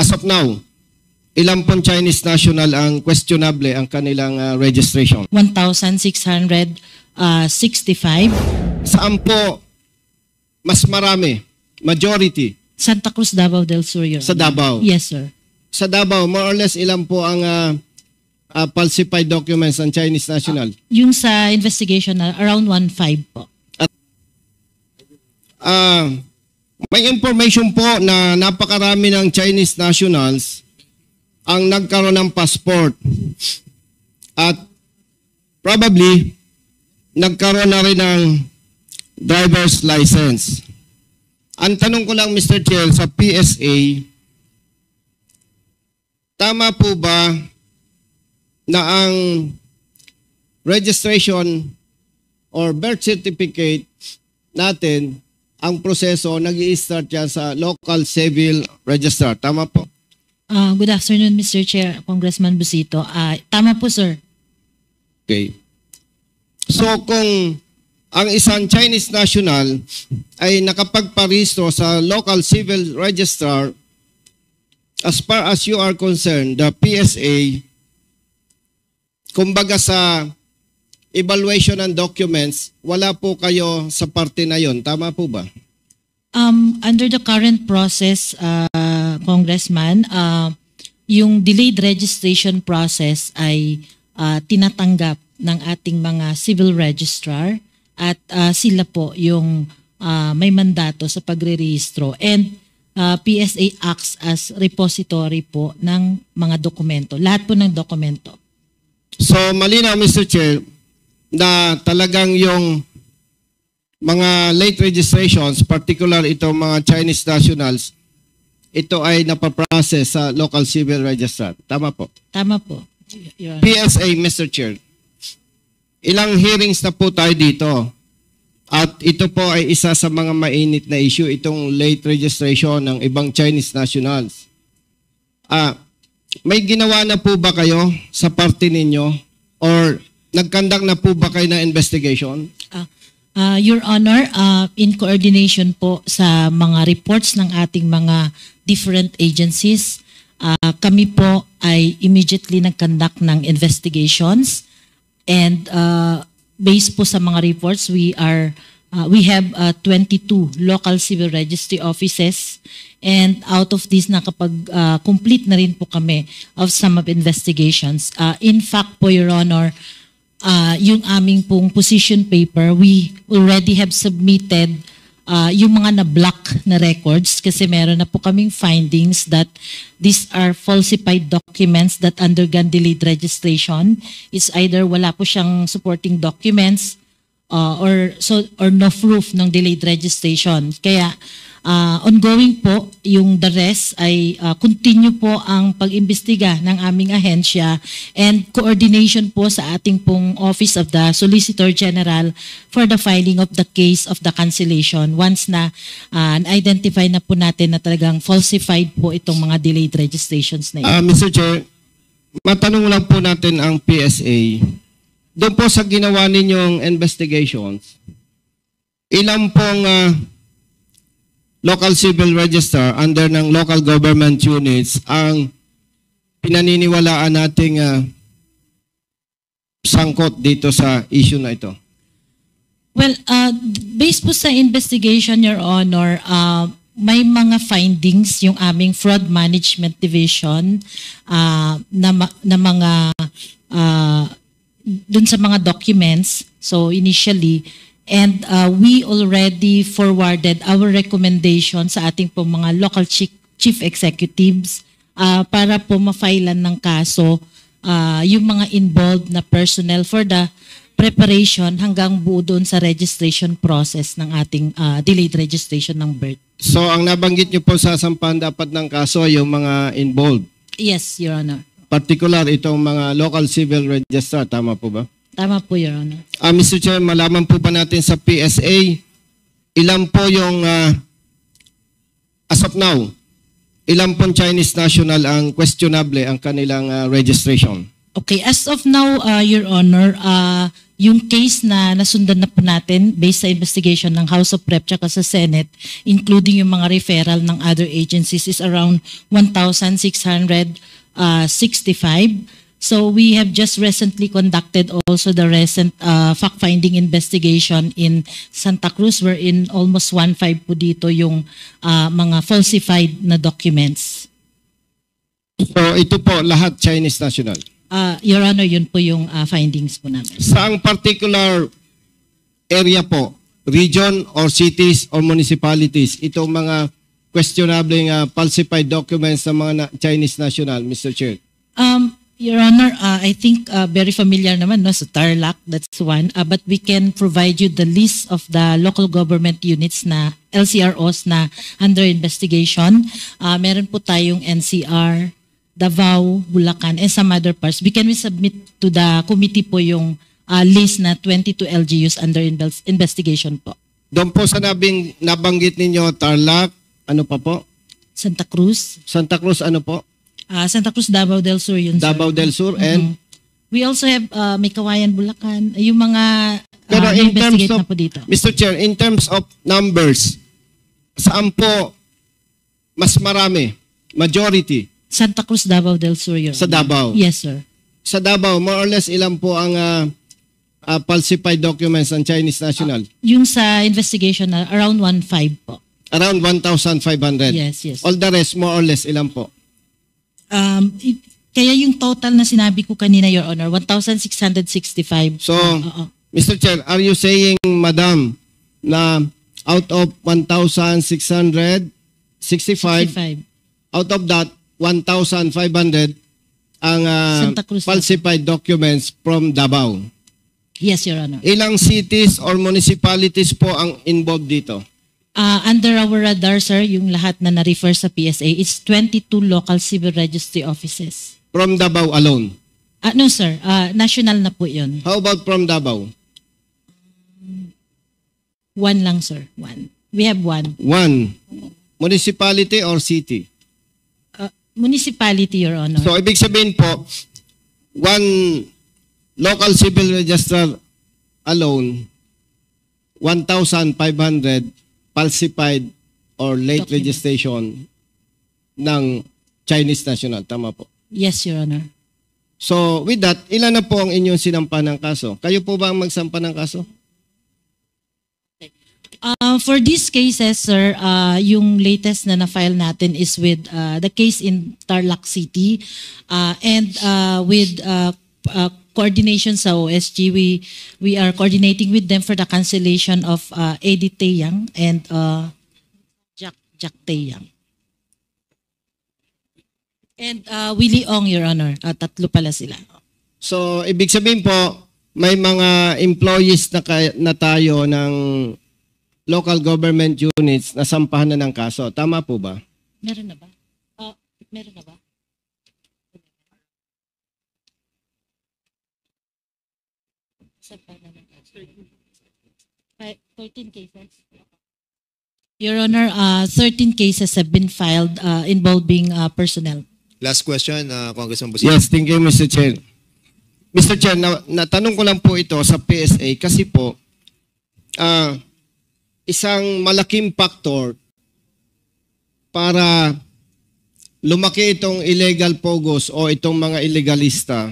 As of now, ilang pong Chinese national ang questionable ang kanilang registration? 1,665. Saan po mas marami? Majority? Santa Cruz, Davao del Sur, Your Sa Davao? Yes, sir. Sa Davao, more or less ilan po ang falsified documents ng Chinese national? Yung sa investigation na around 1,500 po. May information po na napakarami ng Chinese nationals ang nagkaroon ng passport at probably nagkaroon na rin ng driver's license. Ang tanong ko lang, Mr. Chair, sa PSA, tama po ba na ang registration or birth certificate natin, ang proseso nag-i-start yan sa local civil registrar? Tama po? Good afternoon, Mr. Chair, Congressman Busito. Tama po, sir. Okay. So kung ang isang Chinese national ay nakapagparehistro sa local civil registrar, as far as you are concerned, the PSA, kumbaga sa evaluation ng documents, wala po kayo sa parte na yon. Tama po ba? Under the current process, Congressman, yung delayed registration process ay tinatanggap ng ating mga civil registrar at sila po yung may mandato sa pagre-rehistro. And PSA acts as repository po ng mga dokumento. Lahat po ng dokumento. So malinaw, Mr. Chair, na talagang yung mga late registrations, particular itong mga Chinese nationals, ito ay napaprocess sa local civil registrar. Tama po? Tama po. PSA, Mr. Chair, ilang hearings na po tayo dito. At ito po ay isa sa mga mainit na issue, itong late registration ng ibang Chinese nationals. May ginawa na po ba kayo sa parte ninyo? Or nag-conduct na po ba kayo ng investigation? Your Honor, in coordination po sa mga reports ng ating mga different agencies, kami po ay immediately nag-conduct ng investigations. And based po sa mga reports, we have 22 local civil registry offices, and out of this nakapag-complete na rin po kami of some of investigations. In fact po, Your Honor, yung aming pong position paper, we already have submitted yung mga na-block na records kasi meron na po kaming findings that these are falsified documents that undergone delayed registration. It's either wala po siyang supporting documents or no proof ng delayed registration. Kaya ongoing po yung the rest ay continue po ang pag-imbestiga ng aming ahensya and coordination po sa ating pong Office of the Solicitor General for the filing of the case of the cancellation once na identify na po natin na talagang falsified po itong mga delayed registrations na ito. Mr. Chair, matanong lang po natin ang PSA. Doon po sa ginawa ninyong investigations, ilang pong local civil register under ng local government units ang pinaniniwalaan nating sangkot dito sa issue na ito? Well, based po sa investigation, Your Honor, may mga findings yung aming Fraud Management Division na mga dun sa mga documents. So initially, and we already forwarded our recommendation sa ating po mga local chief executives para po ma-filean ng kaso yung mga involved na personnel for the preparation hanggang buo doon sa registration process ng ating delayed registration ng birth. So ang nabanggit niyo po sa sampahan dapat ng kaso yung mga involved? Yes, Your Honor. Particular itong mga local civil registrar, tama po ba? Tama po, Your Honor. Mr. Chair, malaman po ba natin sa PSA, ilan po yung, as of now, ilan pong Chinese national ang questionable ang kanilang registration? Okay, as of now, Your Honor, yung case na nasundan na po natin based sa investigation ng House of Rep tsaka sa Senate, including yung mga referral ng other agencies, is around 1,665. So we have just recently conducted also the recent fact-finding investigation in Santa Cruz, wherein almost 1.5 po dito yung mga falsified na documents. So ito po lahat Chinese national. Your Honor, yun po yung findings po namin. Saang particular area po, region or cities or municipalities, itong mga questionable falsified documents ng mga Chinese national, Mr. Chair? Your Honor, I think very familiar naman no, sa Tarlac, that's one. But we can provide you the list of the local government units na LCROs na under investigation. Meron po tayong NCR, Davao, Bulacan, and some other parts. We can submit to the committee po yung list na 22 LGUs under investigation po. Doon po sa nabanggit ninyo, Tarlac, ano pa po? Santa Cruz. Santa Cruz, ano po? Santa Cruz, Davao del Sur yun, sir. Davao del Sur, and? We also have may Kawayan, Bulacan. Yung mga Pero in terms investigate of, na po dito. Mr. Chair, in terms of numbers, saan po mas marami? Majority? Santa Cruz, Davao del Sur, Your Sa Honor. Davao? Yes, sir. Sa Davao, more or less ilan po ang falsified documents ng Chinese national? Yung sa investigation na around 1.5 po. Around 1,500? Yes, yes. All the rest, more or less, ilan po? Kaya yung total na sinabi ko kanina, Your Honor, 1,665. So, Mr. Chair, are you saying, Madam, na out of 1,665, 65. out of that, 1,500 ang Santa Cruz, falsified documents from Davao? Yes, Your Honor. Ilang cities or municipalities po ang involved dito? Under our radar, sir, yung lahat na na-refer sa PSA, it's 22 local civil registry offices. From Davao alone? No, sir. National na po yun. How about from Davao? One lang, sir. One. We have one. One. Municipality or city? Municipality, Your Honor. So, ibig sabihin po, one local civil registrar alone, 1,500 falsified or late Documents. registration ng Chinese national. Tama po. Yes, Your Honor. So, with that, ilan na po ang inyong sinampa ng kaso? Kayo po ba ang magsampa ng kaso? For these cases, sir, yung latest na na-file natin is with the case in Tarlac City and with coordination sa OSG. We are coordinating with them for the cancellation of Eddie Taeyang and Jack Taeyang. And Willie Ong, Your Honor. Tatlo pala sila. So, ibig sabihin po, may mga employees na tayo ng local government units na sampahan na ng kaso. Tama po ba? Meron na ba? Meron na ba? Sampahan na ng kaso. 13 cases. Your Honor, 13 cases have been filed involving personnel. Last question, Congressman Busita. Yes, thank you, Mr. Chair. Mr. Chair, natanong ko lang po ito sa PSA kasi po, isang malaking factor para lumaki itong illegal pogos o itong mga illegalista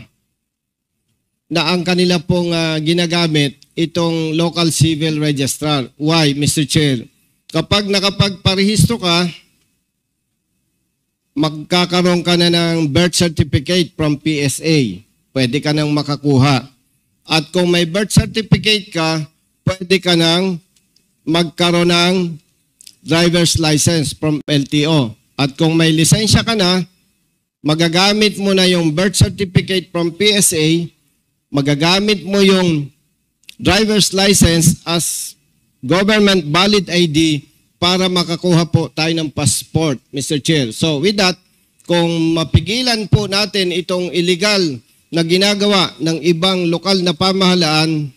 na ang kanila pong ginagamit itong local civil registrar. Why, Mr. Chair? Kapag nakapagparehistro ka, magkakaroon ka na ng birth certificate from PSA. Pwede ka nang makakuha. At kung may birth certificate ka, pwede ka nang magkaroon ng driver's license from LTO. At kung may lisensya ka na, magagamit mo na yung birth certificate from PSA, magagamit mo yung driver's license as government valid ID para makakuha po tayo ng passport, Mr. Chair. So with that, kung mapigilan po natin itong illegal na ginagawa ng ibang lokal na pamahalaan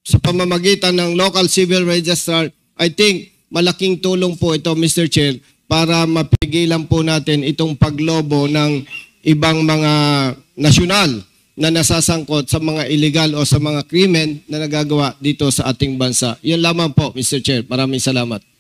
sa pamamagitan ng local civil registrar, I think malaking tulong po ito, Mr. Chair, para mapigilan po natin itong paglobo ng ibang mga nasyonal na nasasangkot sa mga illegal o sa mga krimen na nagagawa dito sa ating bansa. Yan lamang po, Mr. Chair. Maraming salamat.